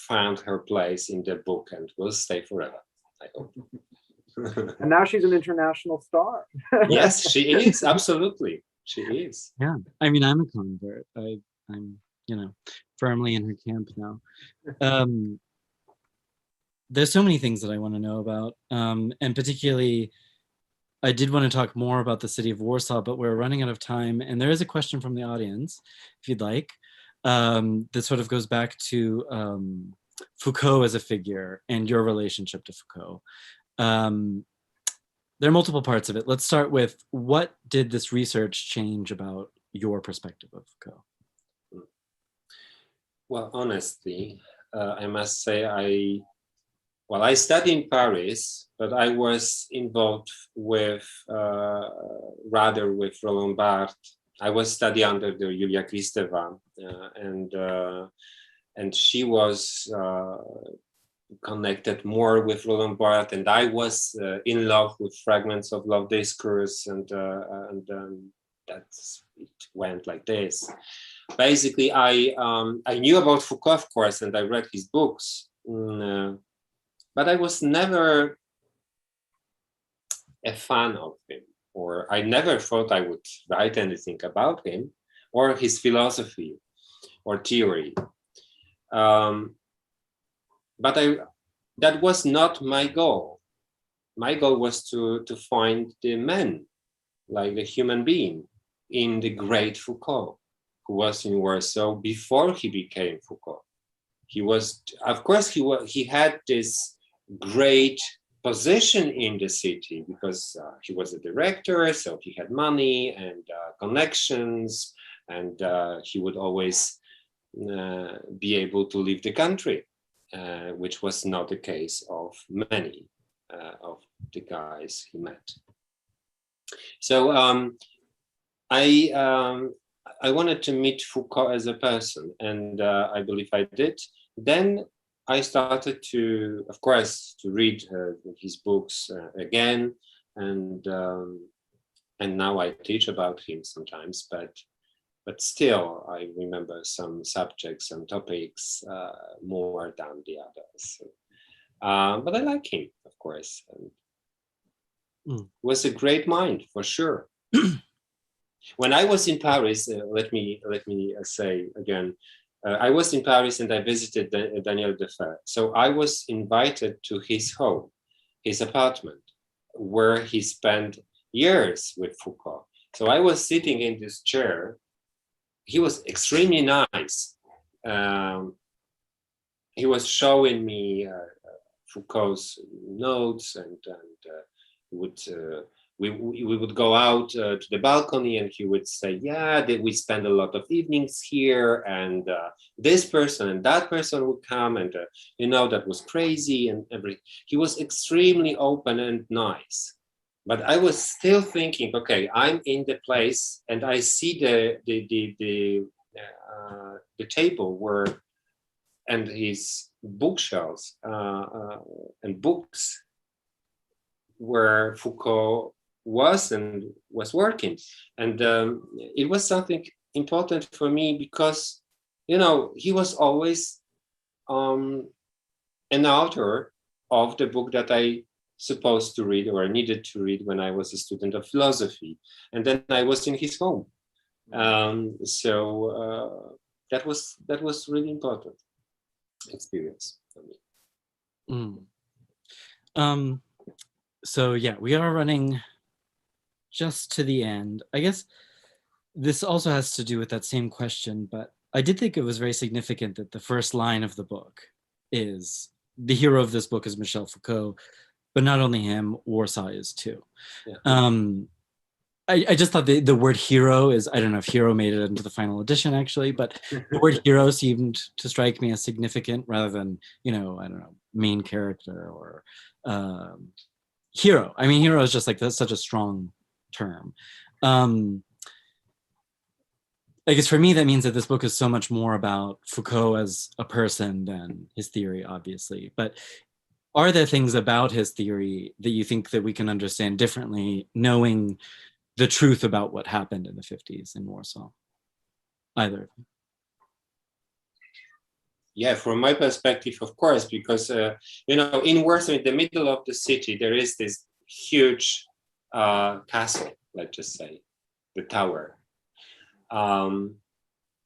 found her place in the book and will stay forever, I hope. And now she's an international star. Yes, she is, absolutely. She is. Yeah, I mean, I'm a convert. I'm firmly in her camp now. There's so many things that I want to know about, and particularly I did want to talk more about the city of Warsaw, but we're running out of time, and there is a question from the audience, if you'd like, that sort of goes back to Foucault as a figure and your relationship to Foucault. There are multiple parts of it. Let's start with, what did this research change about your perspective of Foucault? Well, honestly, I must say I studied in Paris, but I was involved with Roland Barthes. I was studying under the Julia Kristeva, and she was connected more with Roland Barthes, and I was in love with fragments of love discourse, and that's it went like this. Basically, I knew about Foucault, of course, and I read his books. But I was never a fan of him, or I never thought I would write anything about him or his philosophy or theory. But that was not my goal. my goal was to find the man, like the human being, in the great Foucault, who was in Warsaw before he became Foucault. He was, of course, he had this great position in the city because he was a director, so he had money and connections, and he would always be able to leave the country, which was not the case of many of the guys he met. So I wanted to meet Foucault as a person, and I believe I did. Then I started to, of course, to read his books again, and now I teach about him sometimes, but still I remember some subjects, some topics more than the others. But I like him, of course. And was a great mind for sure. When I was in Paris, let me say again, I was in Paris and I visited Daniel Defer. So I was invited to his home, his apartment, where he spent years with Foucault. So I was sitting in this chair. He was extremely nice. He was showing me Foucault's notes, and we would go out to the balcony, and he would say, yeah, we spend a lot of evenings here, and this person and that person would come, and that was crazy and everything. He was extremely open and nice. But I was still thinking, okay, I'm in the place and I see the table where, and his bookshelves and books where Foucault was working. And it was something important for me because, he was always an author of the book that I supposed to read or needed to read when I was a student of philosophy. And then I was in his home. So that was really important experience for me. So yeah, we are running just to the end. I guess this also has to do with that same question, but I did think it was very significant that the first line of the book is, the hero of this book is Michel Foucault, but not only him, Warsaw is too. Yeah. I just thought the word hero is, I don't know if hero made it into the final edition actually, but the word hero seemed to strike me as significant rather than, I don't know, main character or hero. I mean, hero is just like, that's such a strong term. I guess for me, that means that this book is so much more about Foucault as a person than his theory, obviously. But are there things about his theory that you think that we can understand differently, knowing the truth about what happened in the 50s in Warsaw? Either. Yeah, from my perspective, of course, because, in Warsaw, in the middle of the city, there is this huge castle, let's just say, the tower. And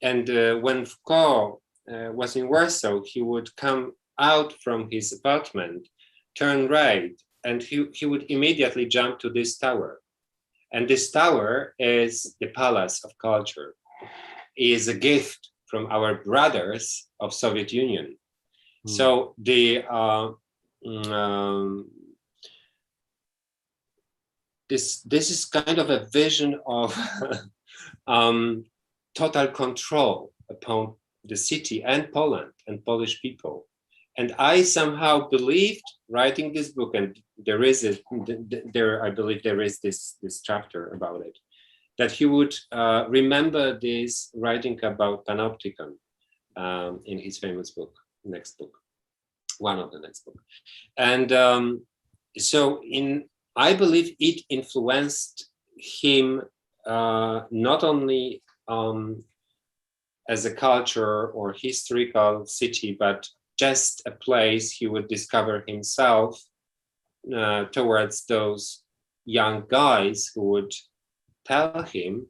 when Foucault was in Warsaw, he would come out from his apartment, turn right, and he would immediately jump to this tower. And this tower is the Palace of Culture. It is a gift from our brothers of Soviet Union. So this is kind of a vision of total control upon the city and Poland and Polish people. And I somehow believed, writing this book, and I believe there is this chapter about it, that he would remember this writing about panopticon in his famous book, one of the next book. And I believe it influenced him not only as a culture or historical city, but just a place he would discover himself towards those young guys who would tell him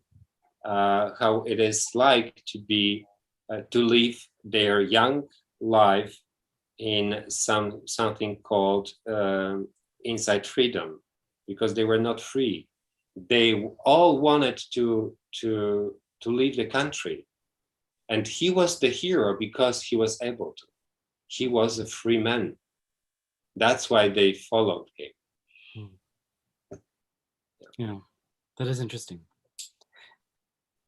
how it is like to live their young life in something called inside freedom, because they were not free. They all wanted to leave the country. And he was the hero because he was able to. He was a free man. That's why they followed him. Yeah, that is interesting.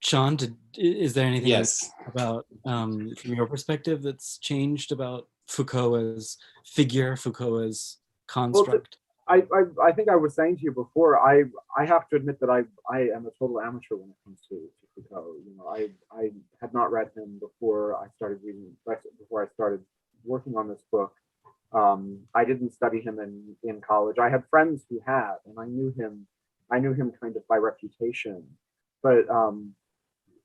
Sean, is there anything Yes. about, from your perspective, that's changed about Foucault as figure, Foucault as construct? Well, I think I was saying to you before, I have to admit that I am a total amateur when it comes to Foucault. You know, I had not read him before I started reading, before I started working on this book. I didn't study him in college. I had friends who had, and I knew him kind of by reputation. But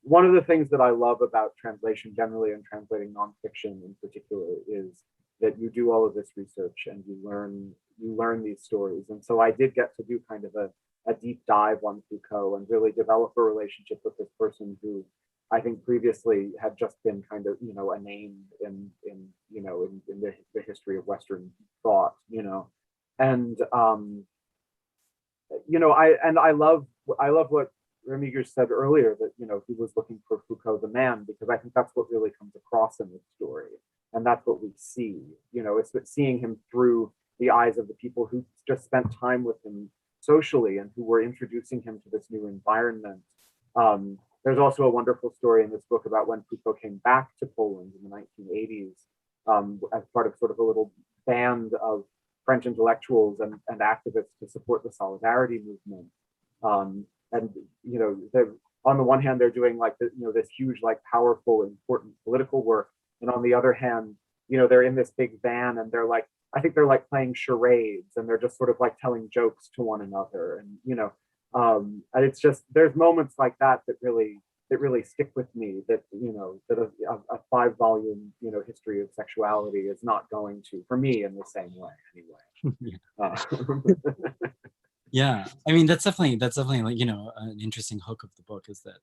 one of the things that I love about translation generally, and translating nonfiction in particular, is that you do all of this research and you learn these stories. And so I did get to do kind of a deep dive on Foucault and really develop a relationship with this person who I think previously had just been kind of, you know, a name in the history of Western thought, you know. And you know, I love what Remigiusz said earlier, that, you know, he was looking for Foucault the man, because I think that's what really comes across in this story. And that's what we see, you know, it's seeing him through the eyes of the people who just spent time with him socially and who were introducing him to this new environment. There's also a wonderful story in this book about when Foucault came back to Poland in the 1980s as part of sort of a little band of French intellectuals and activists to support the Solidarity movement. And, you know, on the one hand, they're doing like, you know, this huge, like powerful, important political work. And on the other hand, you know, they're in this big van and they're like, I think they're like playing charades and they're just sort of like telling jokes to one another. And, you know, and it's just, there's moments like that that really stick with me, that, you know, that a 5-volume, you know, history of sexuality is not going to, for me, in the same way anyway. Yeah, I mean, that's definitely like, you know, an interesting hook of the book is that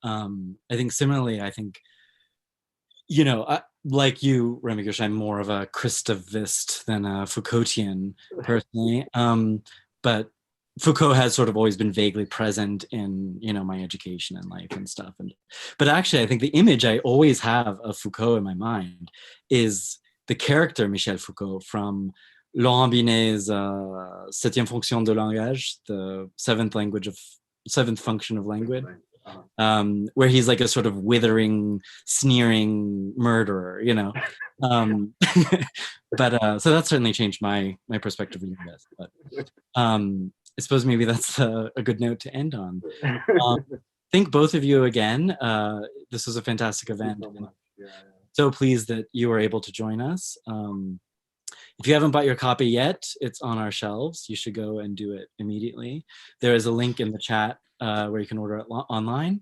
I think similarly, I think, you know, like you, Remigiusz, I'm more of a Christovist than a Foucaultian personally. But Foucault has sort of always been vaguely present in, you know, my education and life and stuff. But actually, I think the image I always have of Foucault in my mind is the character Michel Foucault from Laurent Binet's Septième fonction de langage, the seventh function of language, where he's like a sort of withering, sneering murderer, you know. But so that's certainly changed my perspective of this. But I suppose maybe that's a good note to end on. Thank both of you again. This was a fantastic event. So pleased that you were able to join us. If you haven't bought your copy yet, it's on our shelves. You should go and do it immediately. There is a link in the chat where you can order it online.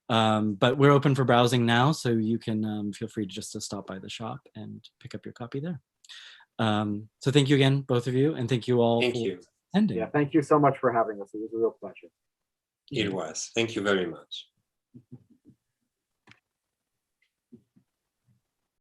But we're open for browsing now, so you can feel free just to stop by the shop and pick up your copy there. So thank you again, both of you, and thank you all for attending. Yeah, thank you so much for having us. It was a real pleasure. It was. Thank you very much.